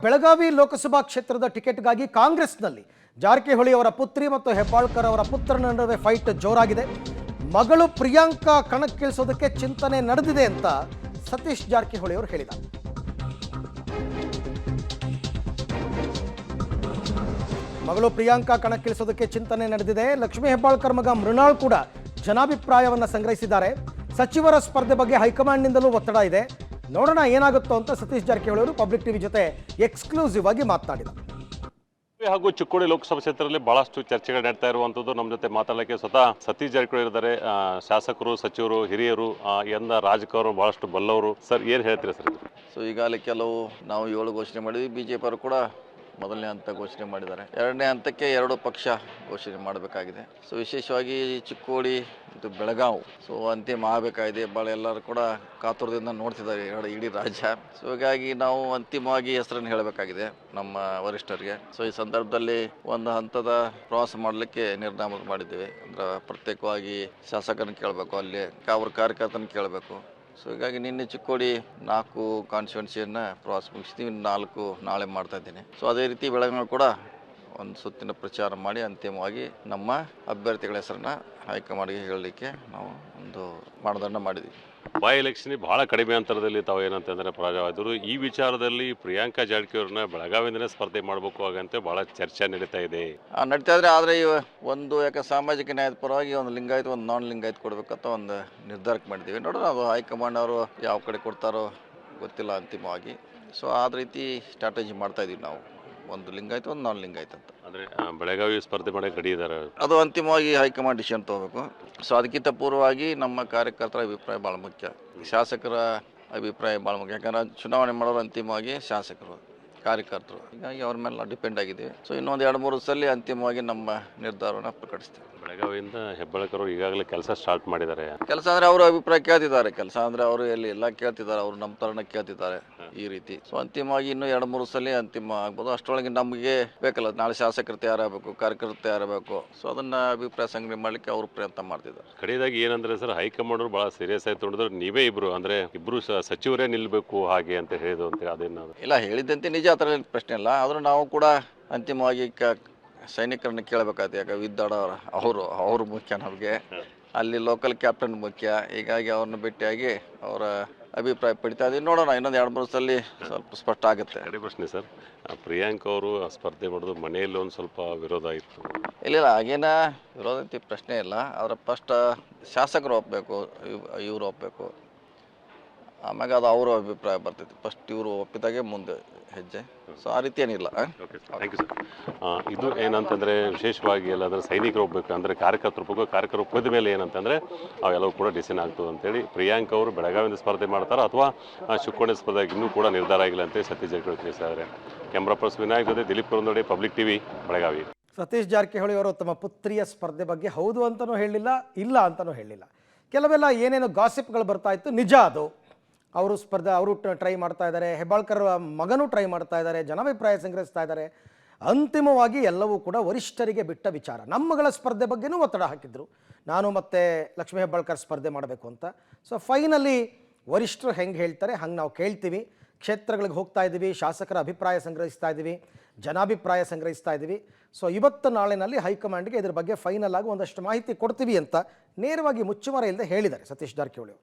ಬೆಳಗಾವಿ ಲೋಕಸಭಾ ಕ್ಷೇತ್ರದ ಟಿಕೆಟ್ಗಾಗಿ ಕಾಂಗ್ರೆಸ್ನಲ್ಲಿ ಜಾರಕಿಹೊಳಿ ಅವರ ಪುತ್ರಿ ಮತ್ತು ಹೆಬ್ಬಾಳ್ಕರ್ ಅವರ ಪುತ್ರನ ನಡುವೆ ಫೈಟ್ ಜೋರಾಗಿದೆ. ಮಗಳು ಪ್ರಿಯಾಂಕಾ ಕಣಕ್ಕಿಳಿಸೋದಕ್ಕೆ ಚಿಂತನೆ ನಡೆದಿದೆ ಅಂತ ಸತೀಶ್ ಜಾರಕಿಹೊಳಿ ಅವರು ಹೇಳಿದ್ದಾರೆ. ಮಗಳು ಪ್ರಿಯಾಂಕಾ ಕಣಕ್ಕಿಳಿಸೋದಕ್ಕೆ ಚಿಂತನೆ ನಡೆದಿದೆ. ಲಕ್ಷ್ಮೀ ಹೆಬ್ಬಾಳ್ಕರ್ ಮಗ ಮೃಣಾಲ್ ಕೂಡ ಜನಾಭಿಪ್ರಾಯವನ್ನು ಸಂಗ್ರಹಿಸಿದ್ದಾರೆ. ಸಚಿವರ ಸ್ಪರ್ಧೆ ಬಗ್ಗೆ ಹೈಕಮಾಂಡ್ನಿಂದಲೂ ಒತ್ತಡ ಇದೆ. ನೋಡೋಣ ಏನಾಗುತ್ತೋ ಅಂತ ಸತೀಶ್ ಜಾರಕಿಹೊಳಿ ಅವರು ಪಬ್ಲಿಕ್ ಟಿವಿ ಜೊತೆ ಎಕ್ಸ್ಕ್ಲೂಸಿವ್ ಆಗಿ ಮಾತನಾಡಿದರು. ಹಾಗೂ ಚಿಕ್ಕೋಡಿ ಲೋಕಸಭಾ ಕ್ಷೇತ್ರದಲ್ಲಿ ಬಹಳಷ್ಟು ಚರ್ಚೆಗಳು ನಡೀತಾ ಇರುವಂಥದ್ದು. ನಮ್ಮ ಜೊತೆ ಮಾತಾಡಲಿಕ್ಕೆ ಸ್ವತಃ ಸತೀಶ್ ಜಾರಕಿಹೊಳಿ ಇದ್ದಾರೆ. ಶಾಸಕರು, ಸಚಿವರು, ಹಿರಿಯರು, ಎಂದ ರಾಜಕಾರರು ಬಹಳಷ್ಟು ಬಲ್ಲವರು. ಸರ್, ಏನು ಹೇಳ್ತೀರಾ ಸರ್? ಸೊ ಈಗಾಗಲೇ ಕೆಲವು ನಾವು 7 ಘೋಷಣೆ ಮಾಡಿದ್ವಿ. ಬಿಜೆಪಿ ಅವರು ಕೂಡ ಮೊದಲನೇ ಹಂತ ಘೋಷಣೆ ಮಾಡಿದ್ದಾರೆ. ಎರಡನೇ ಹಂತಕ್ಕೆ 2 ಪಕ್ಷ ಘೋಷಣೆ ಮಾಡಬೇಕಾಗಿದೆ. ಸೊ ವಿಶೇಷವಾಗಿ ಚಿಕ್ಕೋಡಿ ಮತ್ತು ಬೆಳಗಾವಿ ಸೊ ಅಂತಿಮ ಆಗಬೇಕಾಗಿದೆ. ಭಾಳ ಎಲ್ಲರೂ ಕೂಡ ಕಾತುರದಿಂದ ನೋಡ್ತಿದ್ದಾರೆ ಇಡೀ ರಾಜ್ಯ. ಸೊ ಹೀಗಾಗಿ ನಾವು ಅಂತಿಮವಾಗಿ ಹೆಸರನ್ನು ಹೇಳಬೇಕಾಗಿದೆ ನಮ್ಮ ವರಿಷ್ಠರಿಗೆ. ಸೊ ಈ ಸಂದರ್ಭದಲ್ಲಿ ಒಂದು ಹಂತದ ಪ್ರವಾಸ ಮಾಡಲಿಕ್ಕೆ ನಿರ್ಣಯ ಮಾಡಿದ್ದೇವೆ. ಅಂದ್ರೆ ಪ್ರತ್ಯೇಕವಾಗಿ ಶಾಸಕರನ್ನು ಕೇಳಬೇಕು, ಅಲ್ಲಿ ಅವ್ರ ಕಾರ್ಯಕರ್ತನ ಕೇಳಬೇಕು. ಸೊ ಹೀಗಾಗಿ ನಿನ್ನೆ ಚಿಕ್ಕೋಡಿ 4 ಕಾನ್ಸ್ಟಿಟ್ಯೂನ್ಸಿಯನ್ನು ಪ್ರವಾಸ ಮುಗಿಸ್ತೀವಿ. 4 ನಾಳೆ ಮಾಡ್ತಾ ಇದ್ದೀನಿ. ಸೊ ಅದೇ ರೀತಿ ಬೆಳಗಾವಿ ಕೂಡ ಒಂದು ಸುತ್ತಿನ ಪ್ರಚಾರ ಮಾಡಿ ಅಂತಿಮವಾಗಿ ನಮ್ಮ ಅಭ್ಯರ್ಥಿಗಳ ಹೆಸರನ್ನ ಹೈಕಮಾಂಡ್ಗೆ ಹೇಳಲಿಕ್ಕೆ ನಾವು ಒಂದು ಮಾನದಂಡ ಮಾಡಿದ್ವಿ. ಬೈ ಎಲೆಕ್ಷನ್ ಬಹಳ ಕಡಿಮೆ ಅಂತರದಲ್ಲಿ ತಾವು ಏನಂತಂದ್ರೆ ಪರಾಜಯವಾದರು. ಈ ವಿಚಾರದಲ್ಲಿ ಪ್ರಿಯಾಂಕಾ ಜಾರಕಿಹೊಳಿನ ಬೆಳಗಾವಿಯಿಂದನೇ ಸ್ಪರ್ಧೆ ಮಾಡಬೇಕು ಹಾಗಂತ ಬಹಳ ಚರ್ಚೆ ನಡೀತಾ ಇದೆ. ನಡೀತಾ ಇದ್ರೆ ಆದರೆ ಒಂದು ಯಾಕೆ ಸಾಮಾಜಿಕ ನ್ಯಾಯದ ಪರವಾಗಿ ಒಂದು ಲಿಂಗಾಯತ್ ಒಂದು ನಾನ್ ಲಿಂಗಾಯತ್ ಕೊಡಬೇಕಂತ ಒಂದು ನಿರ್ಧಾರಕ್ಕೆ ಮಾಡಿದ್ದೀವಿ. ನೋಡೋಣ ಅದು ಹೈಕಮಾಂಡ್ ಅವರು ಯಾವ ಕಡೆ ಕೊಡ್ತಾರೋ ಗೊತ್ತಿಲ್ಲ ಅಂತಿಮವಾಗಿ. ಸೊ ಆದ ರೀತಿ ಸ್ಟ್ರಾಟಜಿ ಮಾಡ್ತಾ ಇದೀವಿ ನಾವು, ಒಂದು ಲಿಂಗಾಯತ್ ಒಂದು ನಾನ್ ಲಿಂಗಾಯತ್ ಅಂತ. ಅಂದರೆ ಬೆಳಗಾವಿ ಸ್ಪರ್ಧೆ ಮಾಡಕ್ಕೆ ರೆಡಿ ಇದ್ದಾರೆ. ಅದು ಅಂತಿಮವಾಗಿ ಹೈಕಮಾಂಡ್ ಡಿಸಿಷನ್ ತೊಗೋಬೇಕು. ಸೊ ಅದಕ್ಕಿಂತ ಪೂರ್ವವಾಗಿ ನಮ್ಮ ಕಾರ್ಯಕರ್ತರ ಅಭಿಪ್ರಾಯ ಭಾಳ ಮುಖ್ಯ, ಶಾಸಕರ ಅಭಿಪ್ರಾಯ ಭಾಳ ಮುಖ್ಯ. ಯಾಕಂದ್ರೆ ಚುನಾವಣೆ ಮಾಡೋರು ಅಂತಿಮವಾಗಿ ಶಾಸಕರು, ಕಾರ್ಯಕರ್ತರು. ಹೀಗಾಗಿ ಅವ್ರ ಮೇಲೆ ನಾವು ಡಿಪೆಂಡ್ ಆಗಿದ್ದೀವಿ. ಸೊ ಇನ್ನೊಂದು 2-3 ಸಲ ಅಂತಿಮವಾಗಿ ನಮ್ಮ ನಿರ್ಧಾರವನ್ನು ಪ್ರಕಟಿಸ್ತೀವಿ. ಬೆಳಗಾವಿಯಿಂದ ಹೆಬ್ಬಾಳ್ಕರ್ ಈಗಾಗಲೇ ಕೆಲಸ ಸ್ಟಾರ್ಟ್ ಮಾಡಿದ್ದಾರೆ. ಕೆಲಸ ಅಂದರೆ ಅವರು ಅಭಿಪ್ರಾಯ ಕೇಳ್ತಿದ್ದಾರೆ. ಕೆಲಸ ಅಂದರೆ ಅವರು ಎಲ್ಲಿ ಎಲ್ಲ ಕೇಳ್ತಿದ್ದಾರೆ, ಅವರು ನಮ್ಮ ಥರನೇ ಕೇಳ್ತಿದ್ದಾರೆ ಈ ರೀತಿ. ಸೊ ಅಂತಿಮವಾಗಿ ಇನ್ನೂ 2-3 ಸಲ ಅಂತಿಮ ಆಗ್ಬೋದು. ಅಷ್ಟರೊಳಗೆ ನಮಗೆ ಬೇಕಲ್ಲ, ನಾಳೆ ಶಾಸಕರು ತಯಾರಾಗಬೇಕು, ಕಾರ್ಯಕರ್ತರು ತಯಾರಾಗಬೇಕು. ಸೊ ಅದನ್ನು ಅಭಿಪ್ರಾಯ ಸಂಗ್ರಹ ಮಾಡಲಿಕ್ಕೆ ಅವರು ಪ್ರಯತ್ನ ಮಾಡ್ತಿದ್ದಾರೆ. ಕಡೆಯದಾಗಿ ಏನಂದ್ರೆ ಸರ್, ಹೈಕಮಾಂಡ್ ಅವರು ಭಾಳ ಸೀರಿಯಸ್ ಆಗಿ ತೊಗೊಂಡ್ರೆ ನೀವೇ ಇಬ್ಬರು ಅಂದರೆ ಇಬ್ಬರು ಸಚಿವರೇ ನಿಲ್ಲಬೇಕು ಹಾಗೆ ಅಂತ ಹೇಳಿದ್ರು ಅಂತ. ಅದೇನು ಇಲ್ಲ, ಹೇಳಿದಂತೆ ನಿಜ, ಆ ಥರ ಪ್ರಶ್ನೆ ಇಲ್ಲ. ಆದರೂ ನಾವು ಕೂಡ ಅಂತಿಮವಾಗಿ ಸೈನಿಕರನ್ನು ಕೇಳಬೇಕಾಯ್ತು. ಯಾಕೆ ವಿದ್ದಾಡೋರು ಅವರು ಮುಖ್ಯ ನಮಗೆ, ಅಲ್ಲಿ ಲೋಕಲ್ ಕ್ಯಾಪ್ಟನ್ ಮುಖ್ಯ. ಹೀಗಾಗಿ ಅವ್ರನ್ನ ಭೇಟಿಯಾಗಿ ಅವರ ಅಭಿಪ್ರಾಯ ಪಡಿತಾ ಇದ್ದೀವಿ. ನೋಡೋಣ, ಇನ್ನೊಂದು 2-3 ಸಲ ಸ್ವಲ್ಪ ಸ್ಪಷ್ಟ ಆಗುತ್ತೆ. ಕಡೆ ಪ್ರಶ್ನೆ ಸರ್, ಪ್ರಿಯಾಂಕಾ ಅವರು ಸ್ಪರ್ಧೆ ಮಾಡೋದು ಮನೆಯಲ್ಲಿ ಒಂದು ಸ್ವಲ್ಪ ವಿರೋಧ ಇತ್ತು. ಇಲ್ಲ, ಹಾಗೇನ ವಿರೋಧ ಅಂತ ಪ್ರಶ್ನೆ ಇಲ್ಲ. ಅವರ ಫಸ್ಟ್ ಶಾಸಕರು ಒಪ್ಪಬೇಕು, ಇವರು ಒಪ್ಪಬೇಕು, ಆಮ್ಯಾಗ ಅದು ಅವರ ಅಭಿಪ್ರಾಯ ಬರ್ತೈತಿ. ಫಸ್ಟ್ ಇವರು ಒಪ್ಪಿದಾಗೆ ಮುಂದೆ ಹೆಜ್ಜೆ. ಸೊ ಆ ರೀತಿ ಏನಿಲ್ಲ. Okay sir, thank you sir. ಇದು ಏನಂತಂದರೆ ವಿಶೇಷವಾಗಿ ಎಲ್ಲಾಂದರೆ ಸೈನಿಕರು ಒಪ್ಪಬೇಕು, ಅಂದರೆ ಕಾರ್ಯಕರ್ತರು ಒಪ್ಪಬೇಕು. ಕಾರ್ಯಕರ್ತರು ಒಪ್ಪಿದ ಮೇಲೆ ಏನಂತಂದರೆ ಅವೆಲ್ಲವೂ ಕೂಡ ಡಿಸಿಷನ್ ಆಗ್ತದೆ ಅಂತೇಳಿ ಪ್ರಿಯಾಂಕಾ ಅವರು ಬೆಳಗಾವಿಯಿಂದ ಸ್ಪರ್ಧೆ ಮಾಡ್ತಾರೆ ಅಥವಾ ಚಿಕ್ಕೋಡಿ ಸ್ಪರ್ಧೆಗೆ ಇನ್ನೂ ಕೂಡ ನಿರ್ಧಾರ ಆಗಿಲ್ಲ ಅಂತೇಳಿ ಸತೀಶ್ ಜಾರಕಿಹೊಳಿ ತಿಳಿಸಿದ್ದಾರೆ. ಕ್ಯಾಮ್ರಾ ಪರ್ಸನ್ ವಿನಾಯಕ್ ಜೊತೆ ದಿಲೀಪ್ ಕುರಂದೋಡಿ, ಪಬ್ಲಿಕ್ ಟಿವಿ, ಬೆಳಗಾವಿ. ಸತೀಶ್ ಜಾರಕಿಹೊಳಿ ಅವರು ತಮ್ಮ ಪುತ್ರಿಯ ಸ್ಪರ್ಧೆ ಬಗ್ಗೆ ಹೌದು ಅಂತಲೂ ಹೇಳಿಲ್ಲ, ಇಲ್ಲ ಅಂತಲೂ ಹೇಳಿಲ್ಲ. ಕೆಲವೆಲ್ಲ ಏನೇನು ಗಾಸಿಪ್ಗಳು ಬರ್ತಾ ಇತ್ತು, ನಿಜ ಅದು. ಅವರು ಟ್ರೈ ಮಾಡ್ತಾ ಇದ್ದಾರೆ, ಹೆಬ್ಬಾಳ್ಕರ್ ಮಗನೂ ಟ್ರೈ ಮಾಡ್ತಾ ಇದ್ದಾರೆ, ಜನಾಭಿಪ್ರಾಯ ಸಂಗ್ರಹಿಸ್ತಾ ಇದ್ದಾರೆ. ಅಂತಿಮವಾಗಿ ಎಲ್ಲವೂ ಕೂಡ ವರಿಷ್ಠರಿಗೆ ಬಿಟ್ಟ ವಿಚಾರ. ನಮ್ಮಗಳ ಸ್ಪರ್ಧೆ ಬಗ್ಗೆನೂ ಒತ್ತಡ ಹಾಕಿದ್ರು, ನಾನು ಮತ್ತು ಲಕ್ಷ್ಮೀ ಹೆಬ್ಬಾಳ್ಕರ್ ಸ್ಪರ್ಧೆ ಮಾಡಬೇಕು ಅಂತ. ಸೊ ಫೈನಲಿ ವರಿಷ್ಠರು ಹೆಂಗೆ ಹೇಳ್ತಾರೆ ಹಂಗೆ ನಾವು ಕೇಳ್ತೀವಿ. ಕ್ಷೇತ್ರಗಳಿಗೆ ಹೋಗ್ತಾ ಇದ್ದೀವಿ, ಶಾಸಕರ ಅಭಿಪ್ರಾಯ ಸಂಗ್ರಹಿಸ್ತಾ ಇದ್ದೀವಿ, ಜನಾಭಿಪ್ರಾಯ ಸಂಗ್ರಹಿಸ್ತಾ ಇದ್ದೀವಿ. ಸೊ ಇವತ್ತು ನಾಳೆನಲ್ಲಿ ಹೈಕಮಾಂಡ್ಗೆ ಇದ್ರ ಬಗ್ಗೆ ಫೈನಲ್ ಆಗಿ ಒಂದಷ್ಟು ಮಾಹಿತಿ ಕೊಡ್ತೀವಿ ಅಂತ ನೇರವಾಗಿ ಮುಚ್ಚುಮರೆ ಇಲ್ಲದೆ ಹೇಳಿದ್ದಾರೆ ಸತೀಶ್ ಜಾರಕಿಹೊಳಿ ಅವರು.